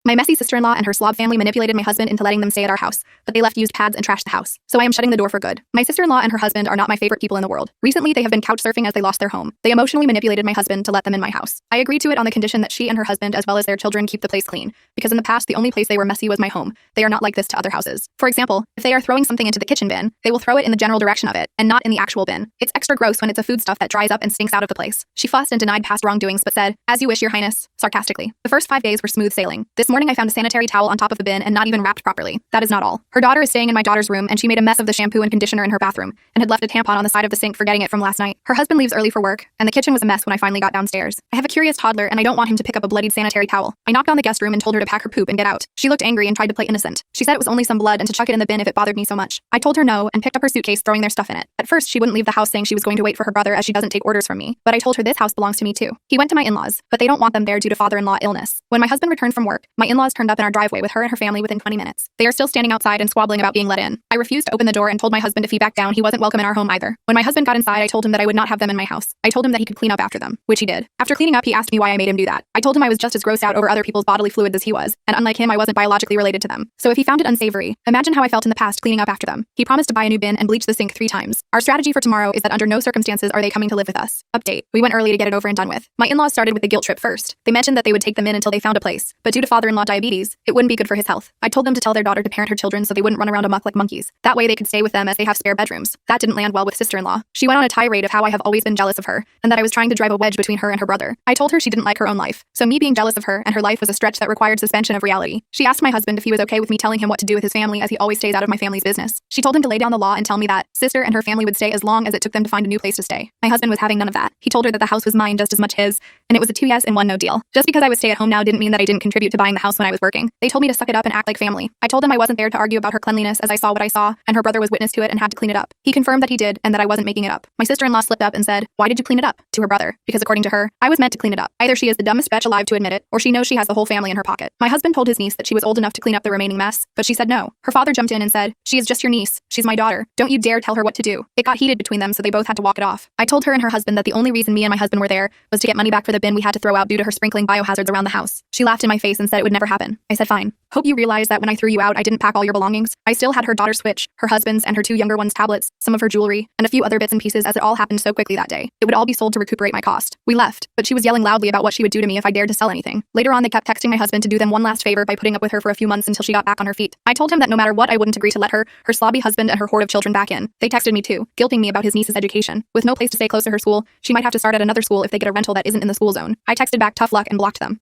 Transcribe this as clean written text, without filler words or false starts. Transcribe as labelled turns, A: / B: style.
A: My messy sister-in-law and her slob family manipulated my husband into letting them stay at our house, but they left used pads and trashed the house. So I am shutting the door for good. My sister-in-law and her husband are not my favorite people in the world. Recently, they have been couch surfing as they lost their home. They emotionally manipulated my husband to let them in my house. I agreed to it on the condition that she and her husband, as well as their children, keep the place clean, because in the past, the only place they were messy was my home. They are not like this to other houses. For example, if they are throwing something into the kitchen bin, they will throw it in the general direction of it, and not in the actual bin. It's extra gross when it's a foodstuff that dries up and stinks out of the place. She fussed and denied past wrongdoings, but said, "As you wish, Your Highness," sarcastically. The first 5 days were smooth sailing. This morning I found a sanitary towel on top of the bin and not even wrapped properly. That is not all. Her daughter is staying in my daughter's room, and she made a mess of the shampoo and conditioner in her bathroom, and had left a tampon on the side of the sink, forgetting it from last night. Her husband leaves early for work, and the kitchen was a mess when I finally got downstairs. I have a curious toddler, and I don't want him to pick up a bloodied sanitary towel. I knocked on the guest room and told her to pack her poop and get out. She looked angry and tried to play innocent. She said it was only some blood and to chuck it in the bin if it bothered me so much. I told her no and picked up her suitcase, throwing their stuff in it. At first, she wouldn't leave the house, saying she was going to wait for her brother as she doesn't take orders from me. But I told her this house belongs to me too. He went to my in-laws, but they don't want them there due to father-in-law illness. When my husband returned from work, my in-laws turned up in our driveway with her and her family within 20 minutes. They are still standing outside and squabbling about being let in. I refused to open the door and told my husband if he backed down, he wasn't welcome in our home either. When my husband got inside, I told him that I would not have them in my house. I told him that he could clean up after them, which he did. After cleaning up, he asked me why I made him do that. I told him I was just as grossed out over other people's bodily fluids as he was, and unlike him, I wasn't biologically related to them. So if he found it unsavory, imagine how I felt in the past cleaning up after them. He promised to buy a new bin and bleach the sink 3 times. Our strategy for tomorrow is that under no circumstances are they coming to live with us. Update: we went early to get it over and done with. My in-laws started with the guilt trip first. They mentioned that they would take them in until they found a place, but due to father-in-law diabetes, it wouldn't be good for his health. I told them to tell their daughter to parent her children so they wouldn't run around amok like monkeys. That way they could stay with them as they have spare bedrooms. That didn't land well with sister-in-law. She went on a tirade of how I have always been jealous of her, and that I was trying to drive a wedge between her and her brother. I told her she didn't like her own life, so me being jealous of her and her life was a stretch that required suspension of reality. She asked my husband if he was okay with me telling him what to do with his family, as he always stays out of my family's business. She told him to lay down the law and tell me that sister and her family would stay as long as it took them to find a new place to stay. My husband was having none of that. He told her that the house was mine just as much his, and it was a 2 yes and 1 no deal. Just because I was stay at home now didn't mean that I didn't contribute to buying the house when I was working. They told me to suck it up and act like family. I told them I wasn't there to argue about her cleanliness, as I saw what I saw, and her brother was witness to it and had to clean it up. He confirmed that he did and that I wasn't making it up. My sister-in-law slipped up and said, "Why did you clean it up?" to her brother, because according to her, I was meant to clean it up. Either she is the dumbest bitch alive to admit it, or she knows she has the whole family in her pocket. My husband told his niece that she was old enough to clean up the remaining mess, but she said no. Her father jumped in and said, "She is just your niece. She's my daughter. Don't you dare tell her what to do." It got heated between them, so they both had to walk it off. I told her and her husband that the only reason me and my husband were there was to get money back for the bin we had to throw out due to her sprinkling biohazards around the house. She laughed in my face and said it would never happen. I said fine. Hope you realize that when I threw you out, I didn't pack all your belongings. I still had her daughter's Switch, her husband's and her 2 younger ones' tablets, some of her jewelry, and a few other bits and pieces, as it all happened so quickly that day. It would all be sold to recuperate my cost. We left, but she was yelling loudly about what she would do to me if I dared to sell anything. Later on, they kept texting my husband to do them one last favor by putting up with her for a few months until she got back on her feet. I told him that no matter what, I wouldn't agree to let her slobby husband and her horde of children back in. They texted me too, guilting me about his niece's education. With no place to stay close to her school, she might have to start at another school if they get a rental that isn't in the school zone. I texted back tough luck and blocked them.